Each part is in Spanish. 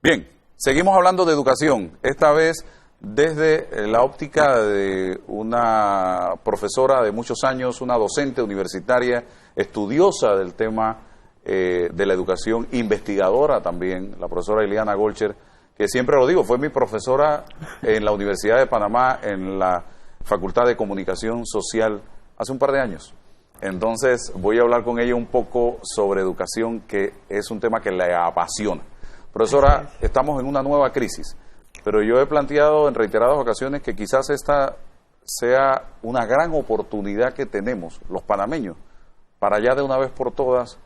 Bien, seguimos hablando de educación, esta vez desde la óptica de una profesora de muchos años, una docente universitaria, estudiosa del tema de la educación, investigadora también, la profesora Iliana Golcher, que siempre lo digo, fue mi profesora en la Universidad de Panamá, en la Facultad de Comunicación Social, hace un par de años. Entonces voy a hablar con ella un poco sobre educación, que es un tema que le apasiona. Profesora, estamos en una nueva crisis, pero yo he planteado en reiteradas ocasiones que quizás esta sea una gran oportunidad que tenemos los panameños para ya de una vez por todas,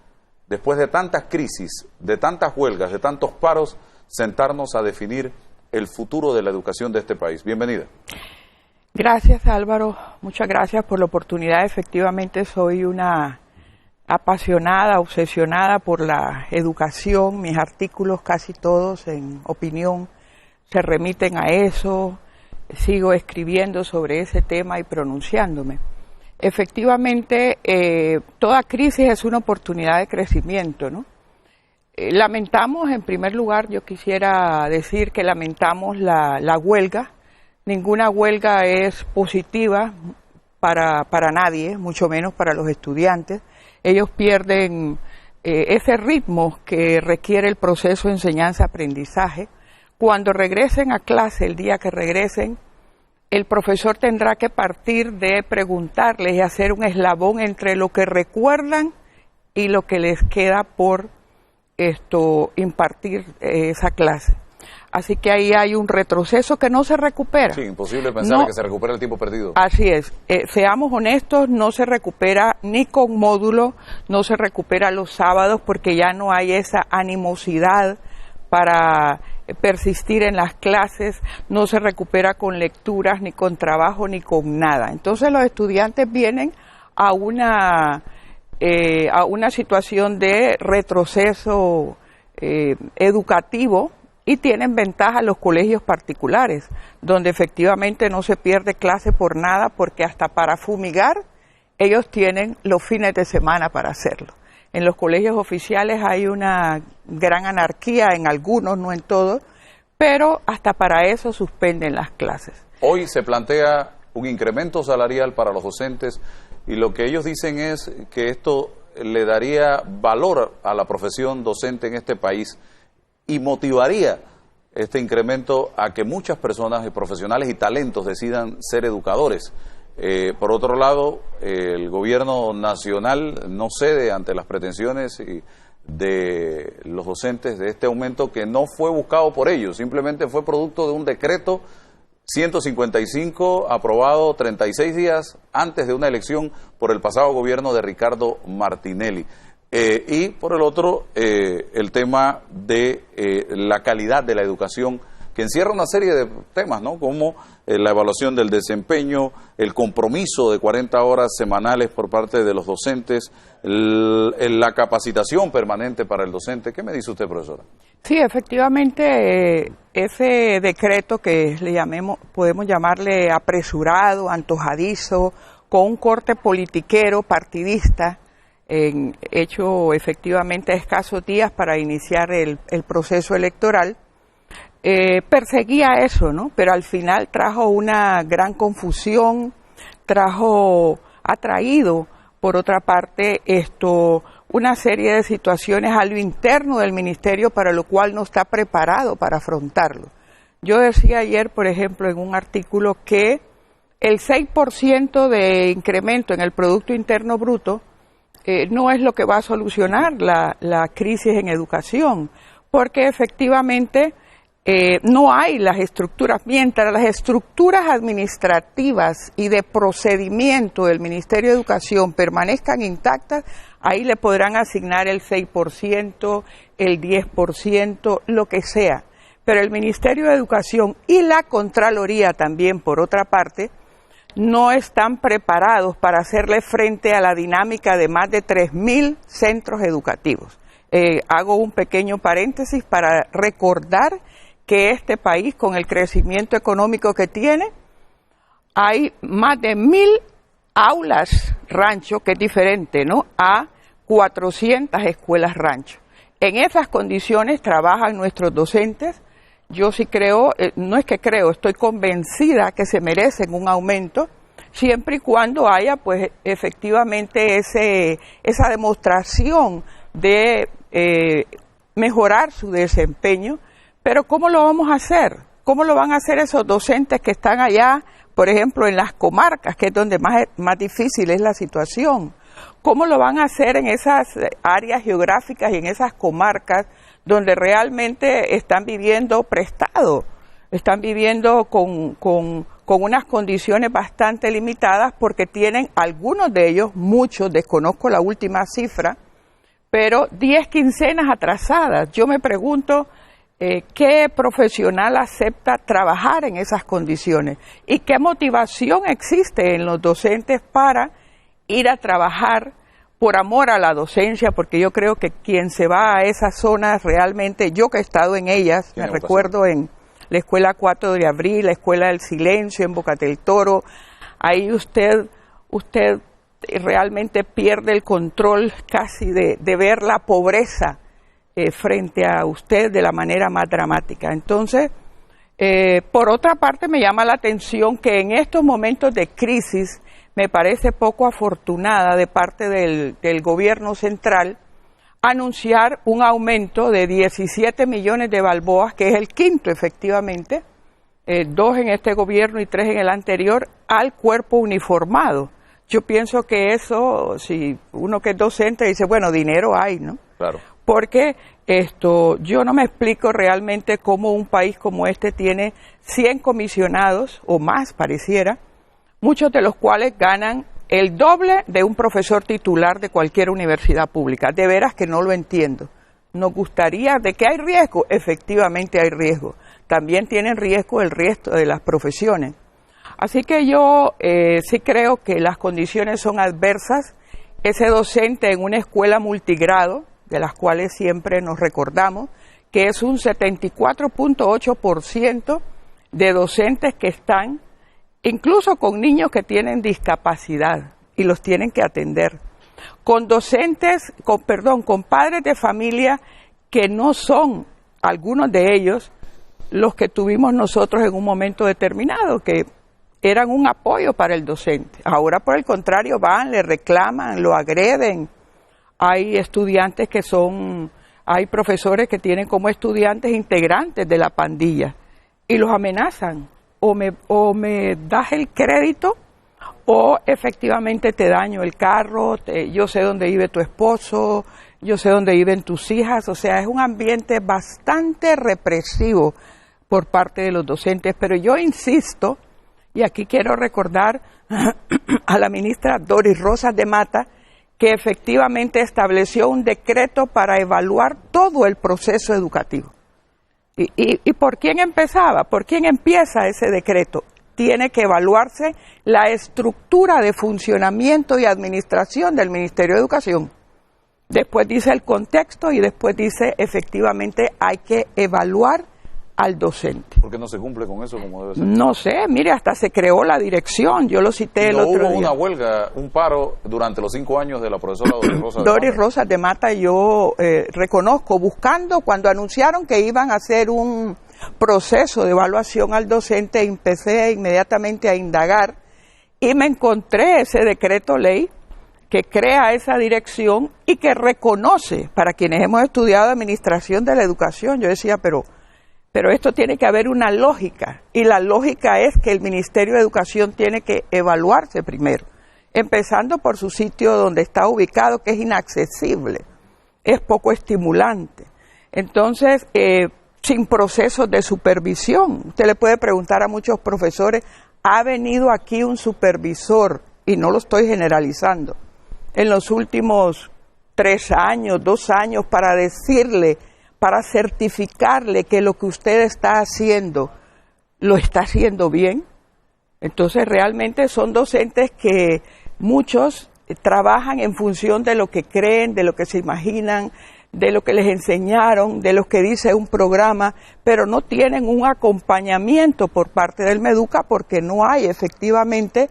después de tantas crisis, de tantas huelgas, de tantos paros, sentarnos a definir el futuro de la educación de este país. Bienvenida. Gracias, Álvaro. Muchas gracias por la oportunidad. Efectivamente, soy una apasionada, obsesionada por la educación. Mis artículos, casi todos en opinión, se remiten a eso. Sigo escribiendo sobre ese tema y pronunciándome. Efectivamente, toda crisis es una oportunidad de crecimiento, ¿no? Lamentamos, en primer lugar, yo quisiera decir que lamentamos la huelga. Ninguna huelga es positiva para nadie, mucho menos para los estudiantes. Ellos pierden ese ritmo que requiere el proceso de enseñanza-aprendizaje. Cuando regresen a clase, el día que regresen, el profesor tendrá que partir de preguntarles y hacer un eslabón entre lo que recuerdan y lo que les queda por impartir esa clase. Así que ahí hay un retroceso que no se recupera. Sí, imposible pensar que se recupere el tiempo perdido. Así es. Seamos honestos, no se recupera ni con módulo, no se recupera los sábados porque ya no hay esa animosidad para persistir en las clases, no se recupera con lecturas, ni con trabajo, ni con nada. Entonces los estudiantes vienen a una situación de retroceso educativo, y tienen ventaja los colegios particulares, donde efectivamente no se pierde clase por nada, porque hasta para fumigar ellos tienen los fines de semana para hacerlo. En los colegios oficiales hay una gran anarquía, en algunos, no en todos, pero hasta para eso suspenden las clases. Hoy se plantea un incremento salarial para los docentes y lo que ellos dicen es que esto le daría valor a la profesión docente en este país y motivaría este incremento a que muchas personas, profesionales y talentos decidan ser educadores. Por otro lado, el gobierno nacional no cede ante las pretensiones de los docentes de este aumento, que no fue buscado por ellos, simplemente fue producto de un decreto 155 aprobado 36 días antes de una elección por el pasado gobierno de Ricardo Martinelli. Y por el otro, el tema de la calidad de la educación, que encierra una serie de temas, ¿no? Como la evaluación del desempeño, el compromiso de 40 horas semanales por parte de los docentes, la capacitación permanente para el docente. ¿Qué me dice usted, profesora? Sí, efectivamente, ese decreto que podemos llamarle apresurado, antojadizo, con un corte politiquero, partidista, hecho efectivamente a escasos días para iniciar el proceso electoral, perseguía eso, ¿no? Pero al final trajo una gran confusión, ha traído, por otra parte, una serie de situaciones a lo interno del ministerio para lo cual no está preparado para afrontarlo. Yo decía ayer, por ejemplo, en un artículo que el 6% de incremento en el Producto Interno Bruto no es lo que va a solucionar la crisis en educación, porque efectivamente no hay las estructuras. Mientras las estructuras administrativas y de procedimiento del Ministerio de Educación permanezcan intactas, ahí le podrán asignar el 6%, el 10%, lo que sea. Pero el Ministerio de Educación y la Contraloría también, por otra parte, no están preparados para hacerle frente a la dinámica de más de 3.000 centros educativos. Hago un pequeño paréntesis para recordar que este país, con el crecimiento económico que tiene, hay más de 1.000 aulas rancho, que es diferente, ¿no?, a 400 escuelas rancho. En esas condiciones trabajan nuestros docentes. Yo sí creo, no es que creo, estoy convencida que se merecen un aumento, siempre y cuando haya pues efectivamente esa demostración de mejorar su desempeño. Pero ¿cómo lo vamos a hacer? ¿Cómo lo van a hacer esos docentes que están allá, por ejemplo, en las comarcas, que es donde más difícil es la situación? ¿Cómo lo van a hacer en esas áreas geográficas y en esas comarcas donde realmente están viviendo prestado? Están viviendo con unas condiciones bastante limitadas porque tienen algunos de ellos, muchos, desconozco la última cifra, pero 10 quincenas atrasadas. Yo me pregunto qué profesional acepta trabajar en esas condiciones y qué motivación existe en los docentes para ir a trabajar por amor a la docencia, porque yo creo que quien se va a esas zonas realmente, yo que he estado en ellas, me recuerdo en la Escuela 4 de Abril, la Escuela del Silencio, en Boca del Toro, ahí usted realmente pierde el control casi de ver la pobreza frente a usted de la manera más dramática. Entonces, por otra parte, me llama la atención que en estos momentos de crisis me parece poco afortunada de parte del gobierno central anunciar un aumento de 17 millones de balboas, que es el quinto efectivamente, 2 en este gobierno y 3 en el anterior, al cuerpo uniformado. Yo pienso que eso, si uno que es docente dice, bueno, dinero hay, ¿no? Claro. Porque yo no me explico realmente cómo un país como este tiene 100 comisionados o más pareciera, muchos de los cuales ganan el doble de un profesor titular de cualquier universidad pública. De veras que no lo entiendo. Nos gustaría, ¿de qué hay riesgo? Efectivamente hay riesgo. También tienen riesgo el resto de las profesiones. Así que yo sí creo que las condiciones son adversas. Ese docente en una escuela multigrado, de las cuales siempre nos recordamos, que es un 74.8% de docentes que están incluso con niños que tienen discapacidad y los tienen que atender, con docentes, con padres de familia que no son, algunos de ellos, los que tuvimos nosotros en un momento determinado, que eran un apoyo para el docente. Ahora, por el contrario, van, le reclaman, lo agreden. Hay estudiantes hay profesores que tienen como estudiantes integrantes de la pandilla y los amenazan. O me das el crédito o efectivamente te daño el carro, yo sé dónde vive tu esposo, yo sé dónde viven tus hijas. O sea, es un ambiente bastante represivo por parte de los docentes. Pero yo insisto, y aquí quiero recordar a la ministra Doris Rosas de Mata, que efectivamente estableció un decreto para evaluar todo el proceso educativo. ¿Y por quién empezaba? ¿Por quién empieza ese decreto? Tiene que evaluarse la estructura de funcionamiento y administración del Ministerio de Educación. Después dice el contexto y después dice efectivamente hay que evaluar al docente. ¿Por qué no se cumple con eso como debe ser? No sé, mire, hasta se creó la dirección, yo lo cité el otro día. Hubo una huelga, un paro durante los 5 años de la profesora Doris Rosas de Mata. Doris Rosas de Mata, yo reconozco, buscando, cuando anunciaron que iban a hacer un proceso de evaluación al docente, empecé inmediatamente a indagar y me encontré ese decreto ley que crea esa dirección y que reconoce, para quienes hemos estudiado administración de la educación, yo decía, pero esto tiene que haber una lógica, y la lógica es que el Ministerio de Educación tiene que evaluarse primero, empezando por su sitio donde está ubicado, que es inaccesible, es poco estimulante. Entonces, sin procesos de supervisión, usted le puede preguntar a muchos profesores, ¿ha venido aquí un supervisor? Y no lo estoy generalizando, en los últimos 3 años, 2 años, para decirle, para certificarle que lo que usted está haciendo, lo está haciendo bien. Entonces realmente son docentes que muchos trabajan en función de lo que creen, de lo que se imaginan, de lo que les enseñaron, de lo que dice un programa, pero no tienen un acompañamiento por parte del MEDUCA porque no hay efectivamente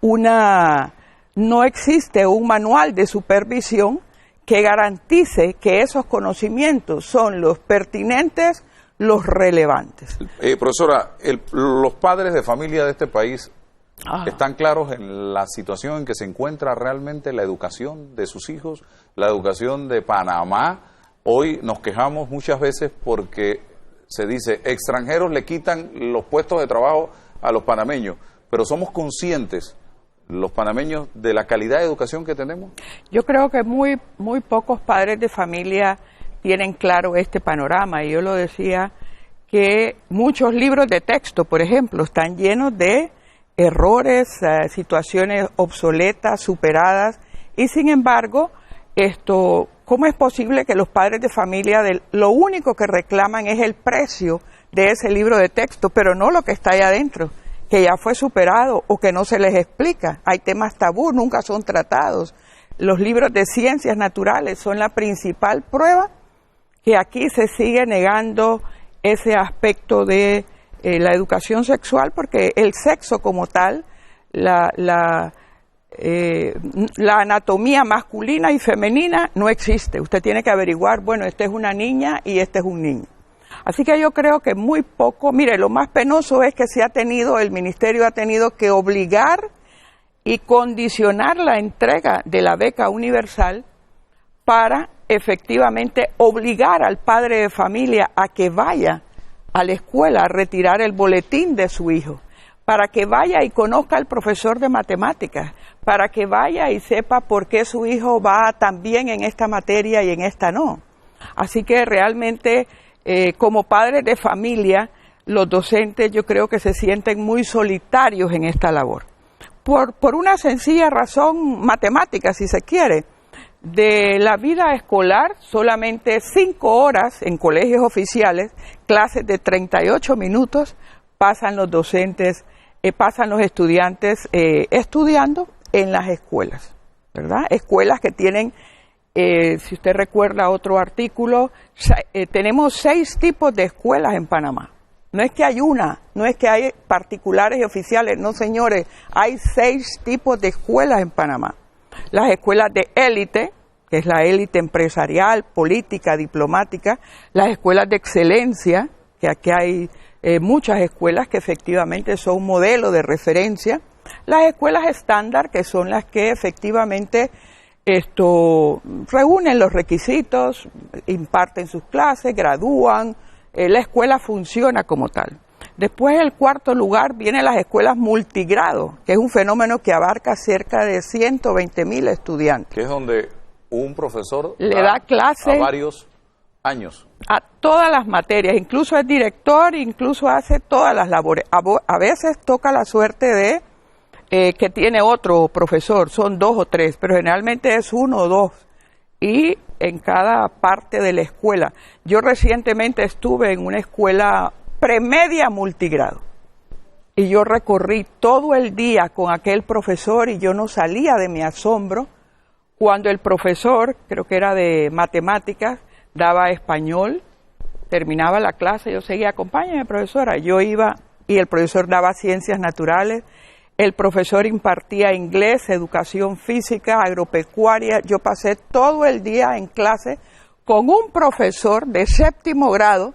no existe un manual de supervisión que garantice que esos conocimientos son los pertinentes, los relevantes. Profesora, los padres de familia de este país están claros en la situación en que se encuentra realmente la educación de sus hijos, la educación de Panamá. Hoy nos quejamos muchas veces porque se dice extranjeros le quitan los puestos de trabajo a los panameños, pero somos conscientes los panameños de la calidad de educación que tenemos. Yo creo que muy pocos padres de familia tienen claro este panorama, y yo lo decía que muchos libros de texto, por ejemplo, están llenos de errores, situaciones obsoletas, superadas, y sin embargo, ¿cómo es posible que los padres de familia lo único que reclaman es el precio de ese libro de texto, pero no lo que está ahí adentro, que ya fue superado o que no se les explica? Hay temas tabú, nunca son tratados. Los libros de ciencias naturales son la principal prueba que aquí se sigue negando ese aspecto de la educación sexual, porque el sexo como tal, la anatomía masculina y femenina no existe. Usted tiene que averiguar, bueno, esta es una niña y este es un niño. Así que yo creo que muy poco, mire, lo más penoso es que el ministerio ha tenido que obligar y condicionar la entrega de la beca universal para efectivamente obligar al padre de familia a que vaya a la escuela a retirar el boletín de su hijo, para que vaya y conozca al profesor de matemáticas, para que vaya y sepa por qué su hijo va tan bien en esta materia y en esta no. Así que realmente, como padres de familia, los docentes yo creo que se sienten muy solitarios en esta labor. Por una sencilla razón matemática, si se quiere. De la vida escolar, solamente 5 horas en colegios oficiales, clases de 38 minutos, pasan los docentes, pasan los estudiantes estudiando en las escuelas, ¿verdad? Escuelas que tienen, si usted recuerda otro artículo, tenemos 6 tipos de escuelas en Panamá. No es que hay una, no es que hay particulares y oficiales, no señores, hay 6 tipos de escuelas en Panamá. Las escuelas de élite, que es la élite empresarial, política, diplomática, las escuelas de excelencia, que aquí hay muchas escuelas que efectivamente son un modelo de referencia, las escuelas estándar, que son las que efectivamente reúnen los requisitos, imparten sus clases, gradúan, la escuela funciona como tal. Después, en el cuarto lugar, vienen las escuelas multigrado, que es un fenómeno que abarca cerca de 120,000 estudiantes. Que es donde un profesor le da clase a varios años. A todas las materias, incluso es director, incluso hace todas las labores. A veces toca la suerte de que tiene otro profesor, son 2 o 3, pero generalmente es 1 o 2. Y en cada parte de la escuela. Yo recientemente estuve en una escuela premedia multigrado y yo recorrí todo el día con aquel profesor y yo no salía de mi asombro cuando el profesor, creo que era de matemáticas, daba español, terminaba la clase, yo seguía, acompáñame profesora, yo iba y el profesor daba ciencias naturales, el profesor impartía inglés, educación física, agropecuaria. Yo pasé todo el día en clase con un profesor de 7º grado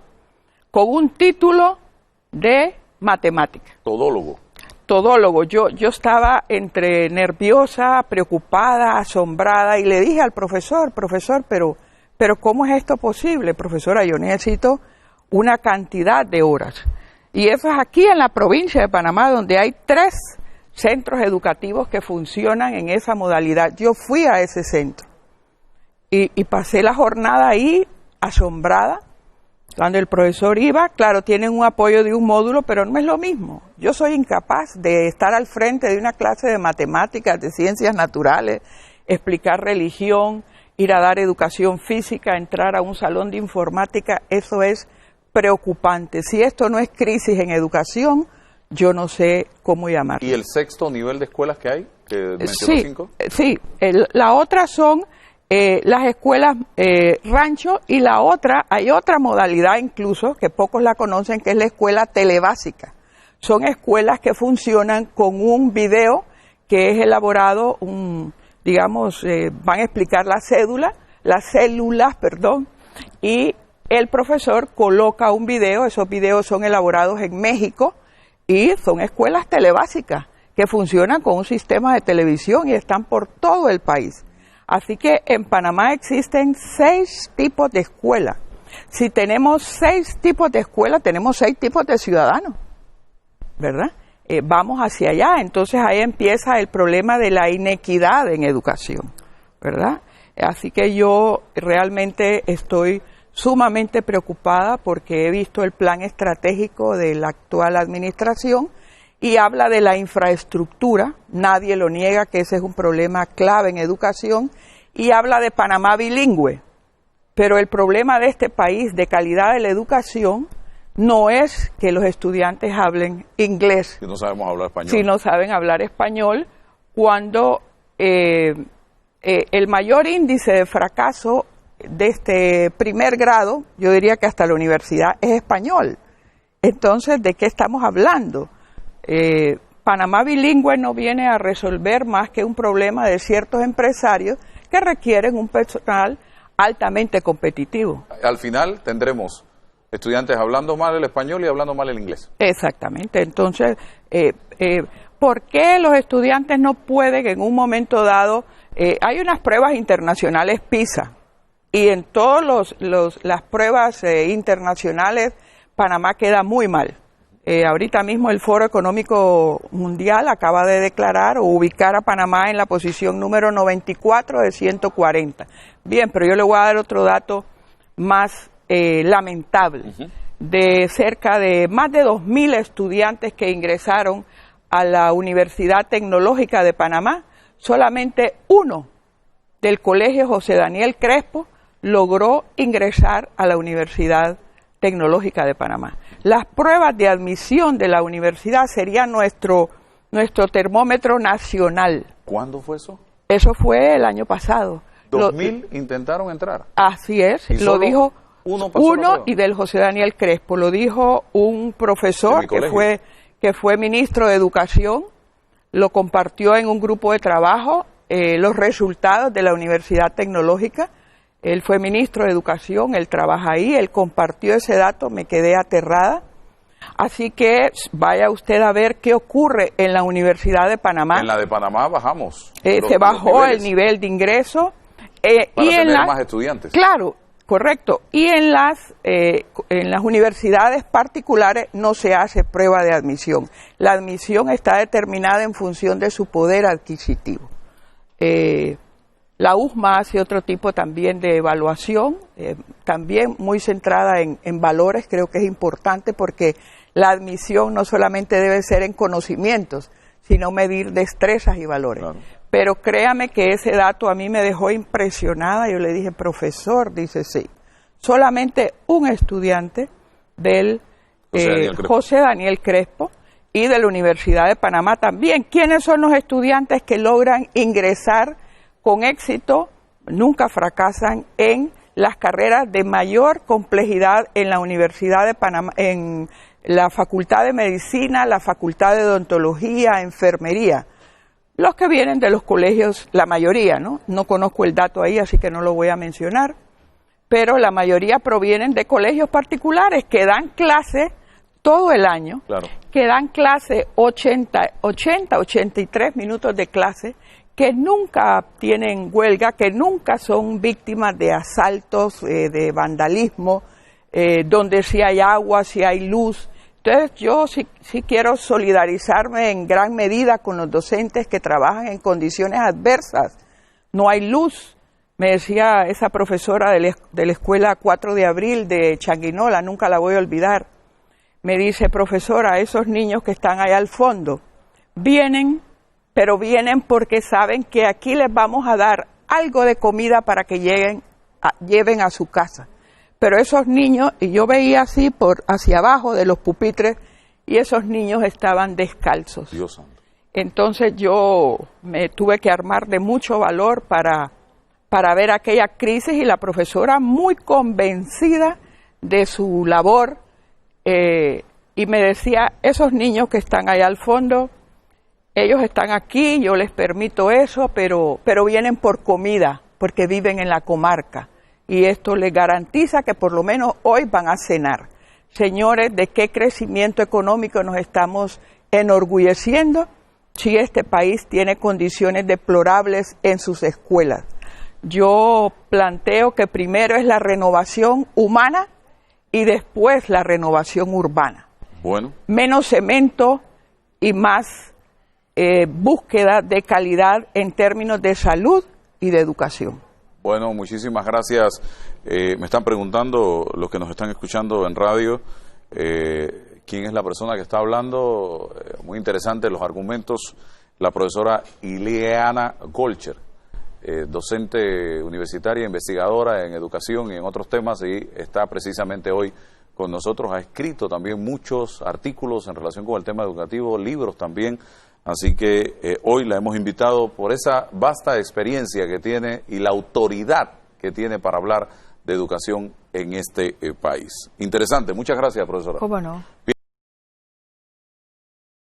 con un título de matemática. Todólogo. Todólogo. Yo estaba entre nerviosa, preocupada, asombrada y le dije al profesor, pero ¿cómo es esto posible? Profesora, yo necesito una cantidad de horas. Y eso es aquí en la provincia de Panamá, donde hay 3 centros educativos que funcionan en esa modalidad. Yo fui a ese centro y pasé la jornada ahí asombrada. Cuando el profesor iba, claro, tienen un apoyo de un módulo, pero no es lo mismo. Yo soy incapaz de estar al frente de una clase de matemáticas, de ciencias naturales, explicar religión, ir a dar educación física, entrar a un salón de informática. Eso es preocupante. Si esto no es crisis en educación, yo no sé cómo llamarlo. ¿Y el 6º nivel de escuelas que hay? Que mencionó 5. Sí, la otra son las escuelas rancho, y la otra, hay otra modalidad incluso, que pocos la conocen, que es la escuela telebásica. Son escuelas que funcionan con un video que es elaborado, van a explicar la cédula, las células, perdón, y el profesor coloca un video, esos videos son elaborados en México y son escuelas telebásicas que funcionan con un sistema de televisión y están por todo el país. Así que en Panamá existen 6 tipos de escuelas. Si tenemos 6 tipos de escuelas, tenemos 6 tipos de ciudadanos, ¿verdad? Vamos hacia allá, entonces ahí empieza el problema de la inequidad en educación, ¿verdad? Así que yo realmente estoy sumamente preocupada porque he visto el plan estratégico de la actual administración y habla de la infraestructura, nadie lo niega que ese es un problema clave en educación, y habla de Panamá bilingüe, pero el problema de este país de calidad de la educación no es que los estudiantes hablen inglés, si no sabemos hablar español. Si no saben hablar español, cuando el mayor índice de fracaso de este primer grado, yo diría que hasta la universidad, es español. Entonces, ¿de qué estamos hablando? Panamá bilingüe no viene a resolver más que un problema de ciertos empresarios que requieren un personal altamente competitivo. Al final tendremos estudiantes hablando mal el español y hablando mal el inglés. Exactamente. Entonces, ¿por qué los estudiantes no pueden en un momento dado? Hay unas pruebas internacionales PISA y en todas las pruebas internacionales Panamá queda muy mal. Ahorita mismo el Foro Económico Mundial acaba de declarar o ubicar a Panamá en la posición número 94 de 140. Bien, pero yo le voy a dar otro dato más lamentable. De cerca de más de 2.000 estudiantes que ingresaron a la Universidad Tecnológica de Panamá, solamente uno del Colegio José Daniel Crespo logró ingresar a la Universidad Tecnológica de Panamá. Las pruebas de admisión de la universidad serían nuestro termómetro nacional. ¿Cuándo fue eso? Eso fue el año pasado. 2.000 intentaron entrar. Así es, lo dijo uno y del José Daniel Crespo, lo dijo un profesor que fue ministro de Educación, lo compartió en un grupo de trabajo, los resultados de la Universidad Tecnológica. Él fue ministro de Educación, él trabaja ahí, él compartió ese dato, me quedé aterrada. Así que vaya usted a ver qué ocurre en la Universidad de Panamá. En la de Panamá bajamos. Se bajó el nivel de ingreso. Para tener más estudiantes. Claro, correcto. Y en las universidades particulares no se hace prueba de admisión. La admisión está determinada en función de su poder adquisitivo. La USMA hace otro tipo también de evaluación, también muy centrada en valores. Creo que es importante porque la admisión no solamente debe ser en conocimientos, sino medir destrezas y valores. Claro. Pero créame que ese dato a mí me dejó impresionada. Yo le dije, profesor, dice sí, solamente un estudiante del José Daniel Crespo y de la Universidad de Panamá también. ¿Quiénes son los estudiantes que logran ingresar con éxito, nunca fracasan en las carreras de mayor complejidad en la Universidad de Panamá, en la Facultad de Medicina, la Facultad de Odontología, Enfermería? Los que vienen de los colegios, la mayoría, ¿no? No conozco el dato ahí, así que no lo voy a mencionar, pero la mayoría provienen de colegios particulares que dan clase todo el año, claro, que dan clase 83 minutos de clase, que nunca tienen huelga, que nunca son víctimas de asaltos, de vandalismo, donde sí hay agua, sí hay luz. Entonces yo sí quiero solidarizarme en gran medida con los docentes que trabajan en condiciones adversas. No hay luz, me decía esa profesora de la Escuela 4 de Abril de Changuinola, nunca la voy a olvidar. Me dice, profesora, esos niños que están allá al fondo vienen, pero vienen porque saben que aquí les vamos a dar algo de comida para que lleven a su casa. Pero esos niños, y yo veía así hacia abajo de los pupitres, y esos niños estaban descalzos. Dios santo. Entonces yo me tuve que armar de mucho valor para ver aquella crisis, y la profesora muy convencida de su labor, y me decía, esos niños que están allá al fondo, ellos están aquí, yo les permito eso, pero vienen por comida. porque viven en la comarca. Y esto les garantiza que por lo menos hoy van a cenar. Señores, ¿de qué crecimiento económico nos estamos enorgulleciendo si este país tiene condiciones deplorables en sus escuelas? Yo planteo que primero es la renovación humana y después la renovación urbana. Bueno. Menos cemento y más búsqueda de calidad en términos de salud y de educación. Bueno, muchísimas gracias. Me están preguntando los que nos están escuchando en radio, quién es la persona que está hablando. Muy interesante los argumentos. La profesora Ileana Golcher, docente universitaria, investigadora en educación y en otros temas, y está precisamente hoy con nosotros. Ha escrito también muchos artículos en relación con el tema educativo, libros también. Así que hoy la hemos invitado por esa vasta experiencia que tiene y la autoridad que tiene para hablar de educación en este país. Interesante. Muchas gracias, profesora. ¿Cómo no?